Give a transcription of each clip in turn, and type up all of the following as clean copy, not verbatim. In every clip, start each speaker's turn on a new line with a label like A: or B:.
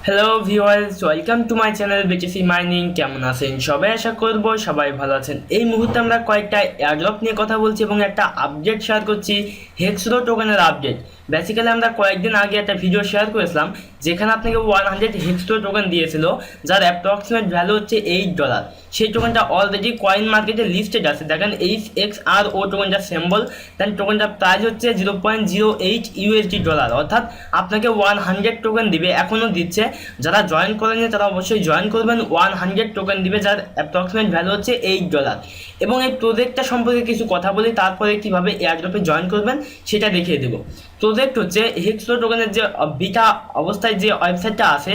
A: Hello viewers, welcome to my channel BTC mining. কেমন আছেন সবাই? আশা করব সবাই ভালো আছেন। এই মুহূর্তে আমরা কয়েকটা এয়ারড্রপ নিয়ে কথা বলছি এবং একটা আপডেট শেয়ার করছি, হেক্সরো টোকেনের আপডেট। বেসিক্যালি আমরা কয়েকদিন আগে একটা ভিডিও শেয়ার করেছিলাম যেখানে আপনাকে 100 হেক্সরো টোকেন দিয়েছিল, যার অ্যাপ্রক্সিমেট ভ্যালু হচ্ছে $8। সেই টোকেনটা অলরেডি কয়েন মার্কেটে লিস্টেড আছে। দেখেন HXRO টোকেনটা সিম্বল, দেন টোকেনটা প্রাইস হচ্ছে $0.08 অর্থাৎ আপনাকে 100 টোকেন দিবে, এখনও দিচ্ছে। যারা জয়েন করেনি তারা অবশ্যই জয়েন করবেন। 100 টোকেন দিবে, যার অ্যাপ্রক্সিমেট ভ্যালু হচ্ছে $8। এবং এই প্রজেক্টটা সম্পর্কে কিছু কথা বলি, তারপরে কীভাবে এয়ারড্রপে জয়েন করবেন সেটা দেখিয়ে দেবো। প্রজেক্ট হচ্ছে হেক্সরো টোকেনের যে বিটা অবস্থায় যে ওয়েবসাইটটা আছে,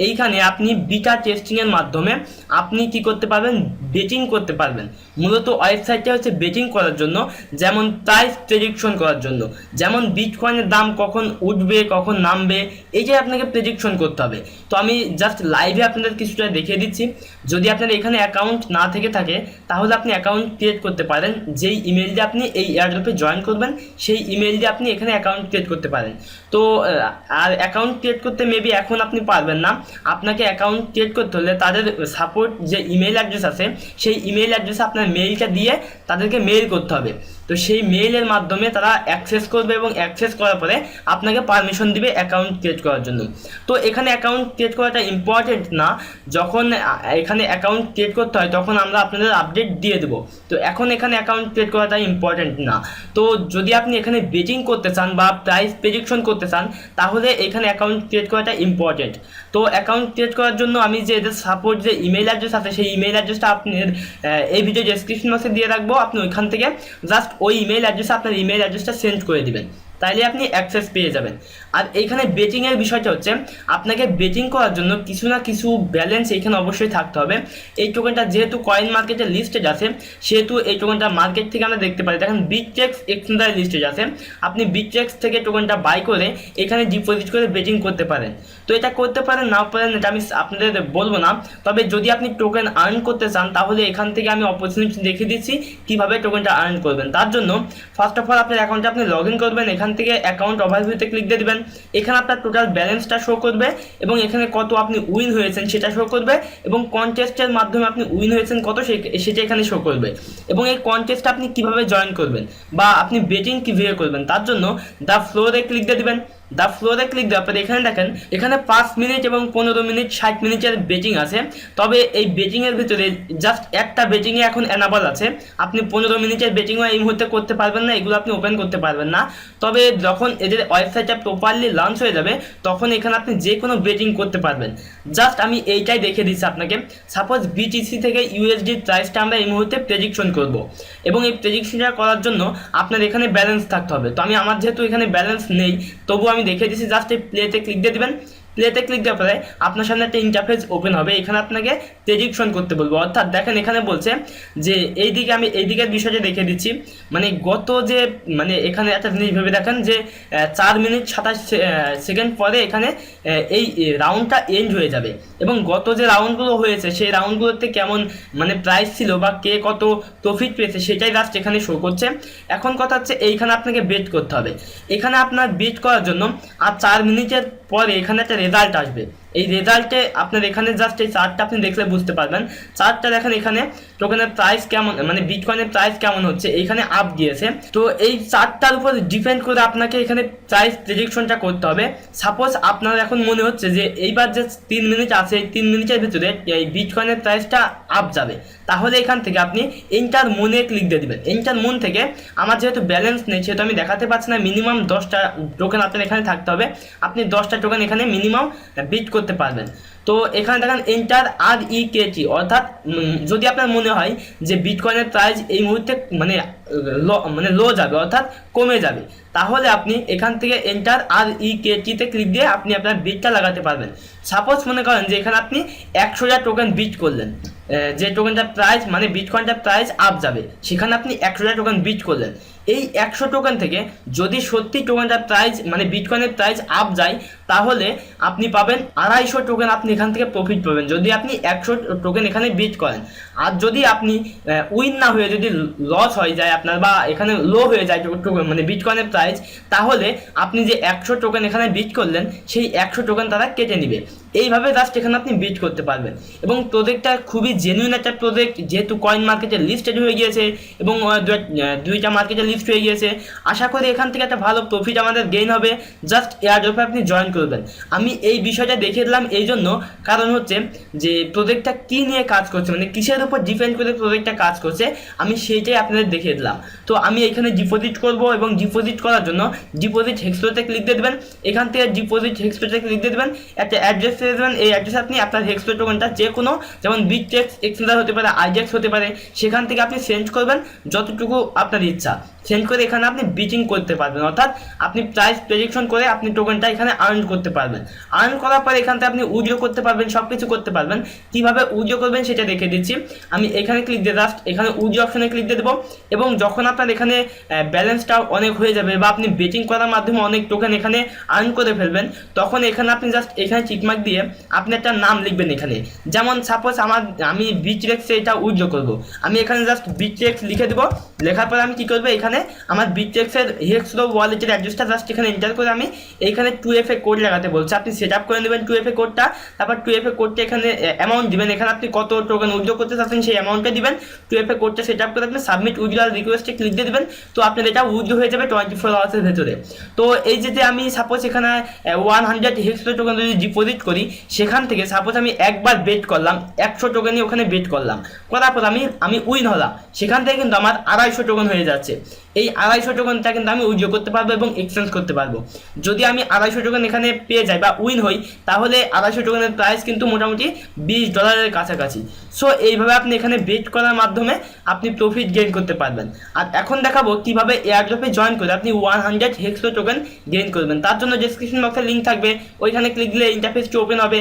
A: এইখানে আপনি বিটা টেস্টিংয়ের মাধ্যমে আপনি কি করতে পারবেন, বেটিং করতে পারবেন। মূলত ওয়েবসাইটটা হচ্ছে বেটিং করার জন্য, যেমন প্রাইস প্রেডিকশন করার জন্য, যেমন বিটকয়েনের দাম কখন উঠবে কখন নামবে, এইটাই আপনাকে প্রেডিকশন করতে হবে। তো আমি জাস্ট লাইভে আপনাদের কিছুটা দেখিয়ে দিচ্ছি। যদি আপনার এখানে অ্যাকাউন্ট না থেকে থাকে তাহলে আপনি অ্যাকাউন্ট ক্রিয়েট করতে পারেন। যেই ইমেল দিয়ে আপনি এই এয়ারড্রপে জয়েন করবেন সেই ইমেল দিয়ে আপনি এখানে অ্যাকাউন্ট ক্রিয়েট করতে পারেন। তো আর অ্যাকাউন্ট ক্রিয়েট করতে মেবি এখন আপনি পারবেন না। আপনাকে অ্যাকাউন্ট ক্রিয়েট করতে হলে তাদের সাপোর্ট যে ইমেল অ্যাড্রেস আছে সেই ইমেল অ্যাড্রেসে আপনার মেইলটা দিয়ে তাদেরকে মেইল করতে হবে। তো সেই মেইলের মাধ্যমে তারা অ্যাক্সেস করবে এবং অ্যাক্সেস করার পরে আপনাকে পারমিশন দিবে অ্যাকাউন্ট ক্রিয়েট করার জন্য। তো এখানে অ্যাকাউন্ট ক্রিয়েট করাটা ইম্পর্টেন্ট না। যখন এখানে অ্যাকাউন্ট ক্রিয়েট করতে হয় তখন আমরা আপনাদের আপডেট দিয়ে দেবো। তো এখন এখানে অ্যাকাউন্ট ক্রিয়েট করাটা ইম্পর্টেন্ট না। তো যদি আপনি এখানে বেটিং করতে চান বা প্রাইস প্রেডিকশন করতে চান তাহলে এখানে অ্যাকাউন্ট ক্রিয়েট করাটা ইম্পর্টেন্ট। তো অ্যাকাউন্ট ক্রিয়েট করার জন্য আমি যে এদের সাপোর্ট যে ইমেল অ্যাড্রেস আছে সেই ইমেল অ্যাড্রেসটা আপনার এই ভিডিও ডেসক্রিপশন বক্সে দিয়ে রাখবো। আপনি ওইখান থেকে জাস্ট ওই ইমেল অ্যাড্রেসে আপনার ইমেল অ্যাড্রেসটা সেন্ড করে দিবেন, তাইলে আপনি অ্যাক্সেস পেয়ে যাবেন। আর এইখানে বেটিংয়ের বিষয়টা হচ্ছে আপনাকে বেটিং করার জন্য কিছু না কিছু ব্যালেন্স এইখানে অবশ্যই থাকতে হবে। এই টোকেনটা যেহেতু কয়েন মার্কেটে লিস্টেড আছে সেহেতু এই টোকেনটা মার্কেট থেকে আমরা দেখতে পারি। দেখেন বিটটেক্স এক্সচেঞ্জে লিস্টেড আছে, আপনি বিটটেক্স থেকে টোকেনটা বাই করে এখানে ডিপোজিট করে বেটিং করতে পারেন। তো এটা করতে পারেন নাও পারেন এটা আমি আপনাদের বলবো না, তবে যদি আপনি টোকেন আর্ন করতে চান তাহলে এখান থেকে আমি অপরচুনিটি দেখিয়ে দিচ্ছি কীভাবে টোকেনটা আর্ন করবেন। তার জন্য ফার্স্ট অফ অল আপনার অ্যাকাউন্টে আপনি লগ ইন করবেন, এখান থেকে অ্যাকাউন্ট ওভারভিউতে ক্লিক দিয়ে দেবেন। এখানে আপনার টোটাল ব্যালেন্সটা শো করবে এবং এখানে কত আপনি উইন হয়েছেন সেটা শো করবে এবং কন্টেস্টের মাধ্যমে আপনি উইন হয়েছেন কত সেটা এখানে শো করবে। এবং এই কন্টেস্টটা আপনি কিভাবে জয়েন করবেন বা আপনি বেটিং কীভাবে করবেন তার জন্য দ্য ফ্লোরে ক্লিক দিয়ে দেবেন। দ্য ফ্লোরে ক্লিক দেওয়ার পরে এখানে দেখেন এখানে 5 মিনিট এবং 15 মিনিট 60 মিনিটের বেটিং আছে। তবে এই বেটিংয়ের ভিতরে জাস্ট একটা বেটিংয়ে এখন অ্যানাবল আছে। আপনি 15 মিনিটের বেটিংও এই মুহূর্তে করতে পারবেন না, এগুলো আপনি ওপেন করতে পারবেন না। তবে যখন এদের ওয়েবসাইটটা প্রপারলি লঞ্চ হয়ে যাবে তখন এখানে আপনি যে কোনো বেটিং করতে পারবেন। জাস্ট আমি এইটাই দেখে দিচ্ছি আপনাকে। সাপোজ বিটিসি থেকে ইউএসডি প্রাইসটা আমরা এই মুহূর্তে প্রেডিকশন করব এবং এই প্রেডিকশনটা করার জন্য আপনার এখানে ব্যালেন্স থাকতে হবে। তো আমার যেহেতু এখানে ব্যালেন্স নেই তবু আমি দেখিয়ে দিচ্ছি। জাস্ট এই প্লেতে ক্লিক দিয়ে দেবেন। প্লেতে ক্লিক দেওয়ার পরে আপনার সামনে একটা ইন্টারফেস ওপেন হবে, এখানে আপনাকে প্রেডিকশন করতে বলবো। অর্থাৎ দেখেন এখানে বলছে যে এইদিকে আমি এইদিকের বিষয়টা দেখিয়ে দিচ্ছি। মানে গত যে মানে এখানে একটা জিনিস ভেবে দেখেন যে 4 মিনিট 27 সেকেন্ড পরে এখানে এই রাউন্ডটা এন্ড হয়ে যাবে এবং গত যে রাউন্ডগুলো হয়েছে সেই রাউন্ডগুলোতে কেমন মানে প্রাইস ছিল বা কে কত প্রফিট পেয়েছে সেটাই জাস্ট এখানে শো করছে। এখন কথা হচ্ছে এইখানে আপনাকে বেট করতে হবে। এখানে আপনার বেট করার জন্য আর 4 মিনিটের পরে এখানে একটা রেজাল্ট আসবে। এই রেজাল্টে আপনার এখানে জাস্ট এই চার্টটা আপনি দেখলে বুঝতে পারবেন। চার্টটা দেখেন এখানে টোকেনের প্রাইস কেমন মানে বিটকয়েনের প্রাইস কেমন হচ্ছে, এইখানে আপ দিয়েছে। তো এই চার্টটার উপর ডিপেন্ড করে আপনাকে এখানে প্রাইস প্রেডিকশনটা করতে হবে। সাপোজ আপনার এখন মনে হচ্ছে যে এইবার যে 3 মিনিট আছে এই 3 মিনিটের ভিতরে এই বিটকয়েনের প্রাইসটা আপ যাবে, তাহলে এখান থেকে আপনি এন্টার মুনে ক্লিক দিয়ে দেবেন। এন্টার মুন থেকে আমার যেহেতু ব্যালেন্স নেই সেহেতু আমি দেখাতে পারছি না, মিনিমাম 10টা টোকেন আপনার এখানে থাকতে হবে। আপনি 10টা টোকেন এখানে মিনিমাম বিট করতে পারবেন। তো এখানে দেখেন এন্টার REKT, অর্থাৎ যদি আপনার মনে হয় যে বিটকয়েনের প্রাইস এই মুহূর্তে মানে লো যাবে অর্থাৎ কমে যাবে, তাহলে আপনি এখান থেকে এন্টার REKT-তে ক্লিক দিয়ে আপনি আপনার বিটটা লাগাতে পারবেন। সাপোজ মনে করেন যে এখানে আপনি 100টা টোকেন বিট করলেন, যে টোকেনটার প্রাইস মানে বিটকয়েনটার প্রাইস আপ যাবে সেখানে আপনি 100টা টোকেন বিট করলেন। এই 100 টোকেন থেকে যদি সত্যি টোকেনটার প্রাইস মানে বিটকয়েনের প্রাইস আপ যায় তাহলে আপনি পাবেন 250 টোকেন, আপনি এখান থেকে প্রফিট পাবেন যদি আপনি 100 টোকেন এখানে বিট করেন। আর যদি আপনি উইন না হয়ে যদি লস হয়ে যায় আপনার বা এখানে লো হয়ে যায় মানে বিটকয়েনের প্রাইস, তাহলে আপনি যে 100 টোকেন এখানে বিট করলেন সেই 100 টোকেন তারা কেটে নেবে। এইভাবে জাস্ট এখানে আপনি বিট করতে পারবেন। এবং প্রজেক্টটা খুবই জেনুইন একটা প্রজেক্ট, যেহেতু কয়েন মার্কেটে লিস্টেড হয়ে গিয়েছে এবং দুইটা মার্কেটে লিস্ট হয়ে গিয়েছে। আশা করি এখান থেকে একটা ভালো প্রফিট আমাদের গেইন হবে। জাস্ট এয়ারড্রপে আপনি জয়েন করবেন। আমি এই বিষয়টা দেখে দিলাম এই জন্য, কারণ হচ্ছে যে প্রজেক্টটা কী নিয়ে কাজ করছে, মানে কিসের উপর ডিপেন্ড করে প্রজেক্টটা কাজ করছে, আমি সেইটাই আপনাদের দেখিয়ে দিলাম। তো আমি এখানে ডিপোজিট করব এবং ডিপোজিট করার জন্য ডিপোজিট হেক্সোতে ক্লিক দিয়ে দেবেন। এখান থেকে ডিপোজিট হেক্সোতে ক্লিক দিয়ে দেবেন, একটা অ্যাড্রেস দিয়ে দেবেন। এই অ্যাড্রেসে আপনি আপনার হেক্সো টোকেনটা যে কোনো, যেমন বিটটেক্স এক্সচেঞ্জার হতে পারে, আইডেক্স হতে পারে, সেখান থেকে আপনি সেন্ড করবেন যতটুকু আপনার ইচ্ছা। সেন্ড করে এখানে আপনি বিটিং করতে পারবেন, অর্থাৎ আপনি প্রাইস প্রেডিকশন করে আপনি টোকেনটা এখানে আর্ন করতে পারবেন। আর্ন করার পরে এখান থেকে আপনি উইথড্র করতে পারবেন, সব কিছু করতে পারবেন। কীভাবে উইথড্র করবেন সেটা দেখে দিচ্ছি। আমি এখানে ক্লিক দিয়ে জাস্ট এখানে উইথড্র অপশনে ক্লিক দিয়ে দেবো। এবং যখন আপনার এখানে ব্যালেন্সটা অনেক হয়ে যাবে বা আপনি বেটিং করার মাধ্যমে অনেক টোকেন এখানে আর্ন করে ফেলবেন, তখন এখানে আপনি জাস্ট এখানে টিকমার্ক দিয়ে আপনি একটা নাম লিখবেন এখানে। যেমন সাপোজ আমি বিটরেক্সে এটা উইথড্র করবো, আমি এখানে জাস্ট বিটরেক্স লিখে দেবো। লেখার পরে আমি কী করবো, এখানে আমার বিটরেক্সের হেক্সো ওয়ালেটের অ্যাড্রেসটা জাস্ট এখানে এন্টার করে আমি এইখানে 2FA কোড লাগাতে বলছি। আপনি সেট আপ করে নেবেন 2FA কোডটা, তারপর 2FA কোডটা এখানে অ্যামাউন্ট দিবেন। এখানে আপনি কত টোকেন উইথড্র করতে চাচ্ছেন সেই অ্যামাউন্টটা দিবেন। 2FA কোডটা সেট আপ করে আপনি সাবমিট উইথড্রয়াল রিকোয়েস্টে ক্লিক দিয়ে দেবেন। তো আপনার এটা উইথড্র হয়ে যাবে 24 আওয়ার্সের ভেতরে। তো এই যে আমি সাপোজ এখানে 100 হেক্সো টোকেন যদি ডিপোজিট করি, সেখান থেকে সাপোজ আমি একবার বেট করলাম, 100 টোকেনই ওখানে বেট করলাম, করার পর আমি উইন হলাম, সেখান থেকে কিন্তু আমার 250 টোকেন হয়ে যাচ্ছে। এই 250 টোকেনটা কিন্তু আমি উইথড্র করতে পারবো এবং এক্সচেঞ্জ করতে পারবো। যদি আমি 250 টোকেন এখানে পেয়ে যাই বা উইন হই, তাহলে 250 টোকেনের প্রাইস কিন্তু মোটামুটি $20 কাছাকাছি। সো এইভাবে আপনি এখানে বেট করার মাধ্যমে আপনি প্রফিট গেইন করতে পারবেন। আর এখন দেখাবো কিভাবে এয়ারড্রপে জয়েন করে আপনি 100 হেক্সো টোকেন গেইন করবেন। তার জন্য ডেসক্রিপশন বক্সে লিঙ্ক থাকবে, ওইখানে ক্লিক দিলে ইন্টারফেসটি ওপেন হবে।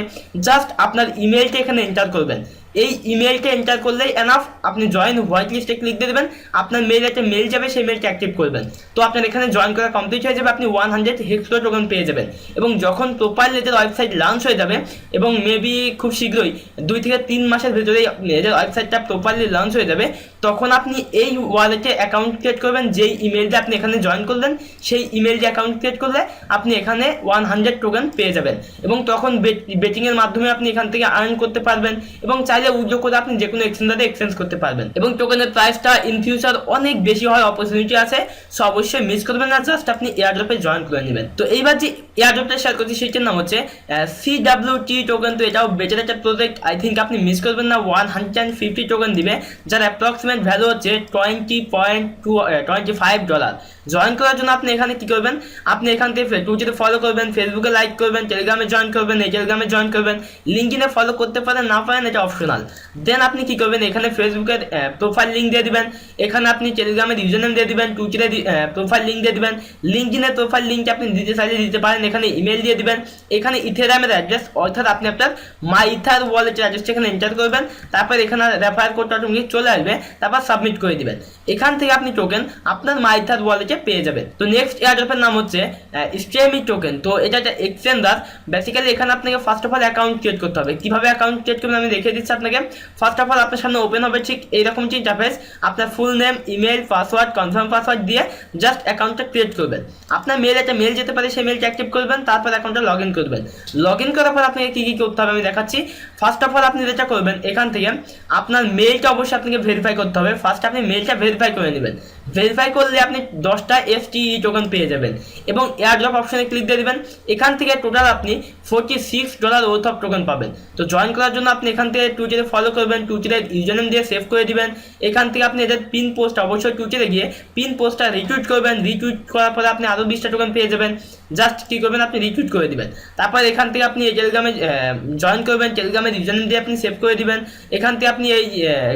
A: জাস্ট আপনার ইমেলটা এখানে এন্টার করবেন। এই ইমেলটা এন্টার করলেই এনাফ, আপনি জয়েন হোয়াইট লিস্টে ক্লিক দিয়ে দেবেন। আপনার মেল একটা মেল যাবে, সেই মেলটা অ্যাক্টিভ করবেন। তো আপনার এখানে জয়েন করা কমপ্লিট হয়ে যাবে, আপনি 100 হেক্সো টোকেন পেয়ে যাবেন। এবং যখন প্রোফাইল এদের ওয়েবসাইট লঞ্চ হয়ে যাবে, এবং মেবি খুব শীঘ্রই 2 থেকে 3 মাসের ভিতরেই এদের ওয়েবসাইটটা প্রপারলি লঞ্চ হয়ে যাবে, তখন আপনি এই ওয়ালেটে অ্যাকাউন্ট ক্রিয়েট করবেন। যেই ইমেলটা আপনি এখানে জয়েন করলেন, সেই ইমেলটা অ্যাকাউন্ট ক্রিয়েট করলে আপনি এখানে 100 টোকেন পেয়ে যাবেন। এবং তখন বেটিংয়ের মাধ্যমে আপনি এখান থেকে আর্ন করতে পারবেন, এবং চাইলে উইথড্র করে আপনি যে কোনো এক্সচেঞ্জারে এক্সচেঞ্জ করতে পারবেন। এবং টোকেনের প্রাইসটা ইন ফিউচার অনেক বেশি হওয়ার অপরচুনিটি আছে। সো অবশ্যই মিস করবেন না, জাস্ট আপনি এয়ারড্রপে জয়েন করে নেবেন। তো এইবার যে এয়ারড্রপটা শেয়ার করছি সেটার নাম হচ্ছে CWT টোকেন। তো এটাও বেটার একটা প্রজেক্ট, আই থিঙ্ক আপনি মিস করবেন না। 150 টোকেন দিবে, যার অ্যাপ্রক্সিমেট ভ্যালু হচ্ছে $20.25। জয়েন করার জন্য আপনি এখানে কি করবেন, আপনি এখান থেকে টুইটারে ফলো করবেন, ফেসবুকে লাইক করবেন, টেলিগ্রামে জয়েন করবেন, এই টেলিগ্রামে জয়েন করবেন। লিঙ্কডিনে ফলো করতে পারেন, না পারেন এটা অপশনাল। দেন আপনি কি করবেন, এখানে ফেসবুকের প্রোফাইল লিঙ্ক দিয়ে দিবেন, এখানে আপনি টেলিগ্রামের ইউজারনেম দিয়ে দিবেন, টুইটারে প্রোফাইল লিঙ্ক দিয়ে দিবেন। লিঙ্কডিনের প্রোফাইল লিঙ্কটা আপনি দিতে চাইলে দিতে পারেন। এখানে ইমেল দিয়ে দিবেন, এখানে ইথেরিয়ামের অ্যাড্রেস, অর্থাৎ আপনি আপনার মাইথার ওয়ালেটের অ্যাড্রেসটা এখানে এন্টার করবেন। তারপর এখানে রেফার কোডটা অটোমেটিক চলে আসবে, তারপর সাবমিট করে দিবেন। এখান থেকে আপনি টোকেন আপনার মাইথার ওয়ালেটে পেয়ে যাবেন। তো নেক্সট এয়ারড্রপের নাম হচ্ছে স্টেমি টোকেন। তো এটা একটা এক্সচেঞ্জার। বেসিক্যালি এখানে আপনাকে first of all account create করতে হবে। কিভাবে অ্যাকাউন্ট ক্রিয়েট করবেন আমি দেখিয়ে দিচ্ছি আপনাকে। ফার্স্ট অফ অল আপনার সামনে ওপেন হবে ঠিক এইরকম ইন্টারফেস। আপনার full name, email, password, confirm password দিয়ে জাস্ট অ্যাকাউন্টটা ক্রিয়েট করবেন। আপনার একটা মেল যেতে পারে, সেই মেলটা অ্যাক্টিভ করবেন, তারপর অ্যাকাউন্টটা লগ ইন করবেন। লগ ইন করার পর আপনাকে কী কী করতে হবে আমি দেখাচ্ছি। ফার্স্ট অফ অল আপনি যেটা করবেন, এখান থেকে আপনার মেলটা অবশ্যই আপনাকে ভেরিফাই করতে হবে। ফার্স্ট আপনি মেলটা ভেরিফাই করে নেবেন। ভেরিফাই করলে আপনি 10টা FTE টোকেন পেয়ে যাবেন এবং এয়ারড্রপ অপশনে ক্লিক দিয়ে দিবেন। এখান থেকে টোটাল আপনি $46 ওয়ার্থ অফ টোকেন পাবেন। তো জয়েন করার জন্য আপনি এখান থেকে টুইটারে ফলো করবেন, টুইটারে ইউজারনেম দিয়ে সেভ করে দিবেন। এখান থেকে আপনি এদের পিন পোস্ট, অবশ্যই টুইটারে গিয়ে পিন পোস্টটা রিটুইট করবেন। রিটুইট করার পরে আপনি আরও 20টা টোকেন পেয়ে যাবেন। জাস্ট কী করবেন, আপনি রিটুইট করে দিবেন। তারপর এখান থেকে আপনি এই টেলিগ্রামে জয়েন করবেন, টেলিগ্রামের ইউজারনেম দিয়ে আপনি সেভ করে দিবেন। এখান থেকে আপনি এই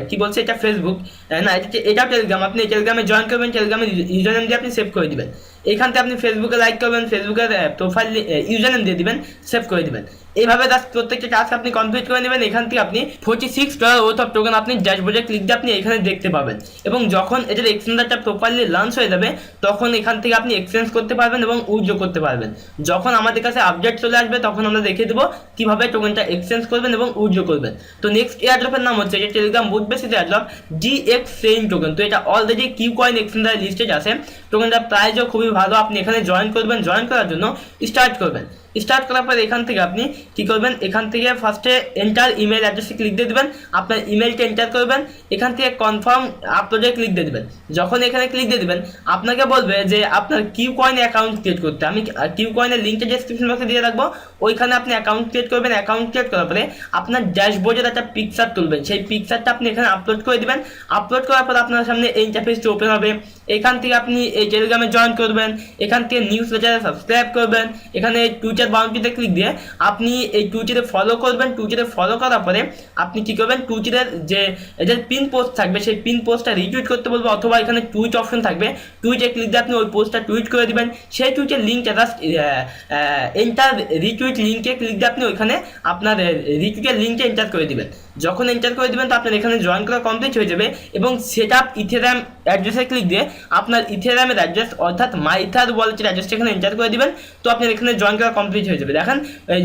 A: কী বলছে, এটা ফেসবুক না, এটাও টেলিগ্রাম। আপনি টেলিগ্রামে জয়েন করবেন, টেলিগ্রামের ইউজারনেম দিয়ে আপনি সেভ করে দিবেন। এখান থেকে আপনি ফেসবুকে লাইক করবেন, ফেসবুকের প্রোফাইল ইউজারনেম দিয়ে দিবেন, সেভ করে দিবেন। এইভাবে প্রত্যেকটা টাস্ক আপনি কমপ্লিট করে নেবেন। এখান থেকে আপনি $46 ওয়ার্থ অফ টোকেন আপনি ড্যাশবোর্ডে ক্লিক দিয়ে আপনি এখানে দেখতে পাবেন। এবং যখন এটার এক্সচেঞ্জারটা প্রপারলি লঞ্চ হয়ে যাবে, তখন এখান থেকে আপনি এক্সচেঞ্জ করতে পারবেন এবং উইথড্র করতে পারবেন। যখন আমাদের কাছে আপডেট চলে আসবে, তখন আমরা দেখিয়ে দেবো কীভাবে টোকেনটা এক্সচেঞ্জ করবেন এবং উইথড্র করবেন। তো নেক্সট এয়ারড্রপের নাম হচ্ছে, এটা Telegram bot basis airdrop, GX Chain token. তো এটা অলরেডি কিউকয়েন এক্সচেঞ্জার লিস্টেড আছে। টোকেনটার প্রাইসও খুবই ভালো। আপনি এখানে জয়েন করবেন, জয়েন করার জন্য স্টার্ট করবেন। স্টার্ট করার পর এখান থেকে আপনি কী করবেন, এখান থেকে ফার্স্টে এন্টার ইমেল অ্যাড্রেসে ক্লিক দিয়ে দেবেন, আপনার ইমেলটা এন্টার করবেন, এখান থেকে কনফার্ম আপলোডে ক্লিক দিয়ে দেবেন। যখন এখানে ক্লিক দিয়ে দেবেন আপনাকে বলবে যে আপনার কিউ কয়েনে অ্যাকাউন্ট ক্রিয়েট করতে, আমি কিউ কয়েনের লিঙ্কটা ডেসক্রিপশন বক্সে দিয়ে রাখবো, ওইখানে আপনি অ্যাকাউন্ট ক্রিয়েট করবেন। অ্যাকাউন্ট ক্রিয়েট করার পরে আপনার ড্যাশবোর্ডের একটা পিকচার তুলবেন, সেই পিকচারটা আপনি এখানে আপলোড করে দিবেন। আপলোড করার পর আপনার সামনে এই ইন্টারফেসটি ওপেন হবে। এখান থেকে আপনি এই টেলিগ্রামে জয়েন করবেন, এখান থেকে নিউজ লেটারে সাবস্ক্রাইব করবেন, এখানে টুইটার বাউন্টিতে ক্লিক দিয়ে আপনি এই টুইটারে ফলো করবেন। টুইটারে ফলো করার পরে আপনি কী করবেন, টুইটারের যে এদের পিন পোস্ট থাকবে সেই পিন পোস্টটা রিটুইট করতে বলবো, অথবা এখানে টুইট অপশন থাকবে, টুইটে ক্লিক দিয়ে আপনি ওই পোস্টটা টুইট করে দিবেন। সেই টুইটের লিঙ্কটা জাস্ট এন্টার রিটুইট লিঙ্কে ক্লিক দিয়ে আপনি ওইখানে আপনার রিটুইটের লিঙ্কটা এন্টার করে দিবেন। যখন এন্টার করে দিবেন তো আপনার এখানে জয়েন করা কমপ্লিট হয়ে যাবে এবং সেট আপ ইথেরিয়াম অ্যাড্রেসে ক্লিক দিয়ে আপনার ইথেরিয়ামের অ্যাড্রেস অর্থাৎ মাইথার ওয়ালেটের অ্যাড্রেসটা এখানে এন্টার করে দিবেন। তো আপনার এখানে জয়েন করা কমপ্লিট হয়ে যাবে। দেখেন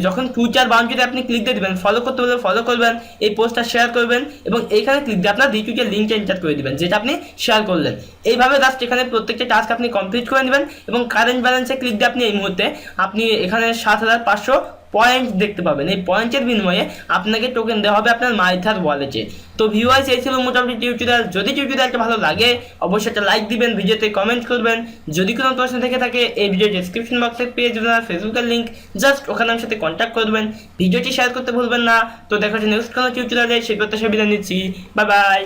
A: যখন টুইটার বাউন্ডারিতে আপনি ক্লিক দিয়ে দেবেন, ফলো করতে বললে ফলো করবেন, এই পোস্টটা শেয়ার করবেন এবং এইখানে ক্লিক দিয়ে আপনার রিটুইটের লিঙ্কটা এন্টার করে দিবেন যেটা আপনি শেয়ার করলেন। এইভাবে জাস্ট এখানে প্রত্যেকটা টাস্ক আপনি কমপ্লিট করে নেবেন এবং কারেন্ট ব্যালেন্সে ক্লিক দিয়ে আপনি এই মুহূর্তে আপনি এখানে 7,500 পয়েন্ট দেখতে পাবেন। এই পয়েন্টের বিনিময়ে আপনাকে টোকেন দেওয়া হবে আপনার মাইথার ওয়ালেটে। তো ভিউয়ার্স, এই ছিল মোটামুটি টিউটোরিয়াল। যদি টিউটোরিয়ালটা ভালো লাগে অবশ্যই একটা লাইক দিবেন, ভিডিওতে কমেন্ট করবেন। যদি কোনো প্রশ্ন থেকে থাকে এই ভিডিও ডেসক্রিপশন বক্সে পেয়ে যাবেন আর ফেসবুকের লিঙ্ক, জাস্ট ওখানে আমার সাথে কন্ট্যাক্ট করবেন। ভিডিওটি শেয়ার করতে ভুলবেন না। তো দেখা হচ্ছে নেক্সট কোনো টিউটোরিয়ালে, সেই প্রত্যাশা বিদায় নিচ্ছি। Bye bye.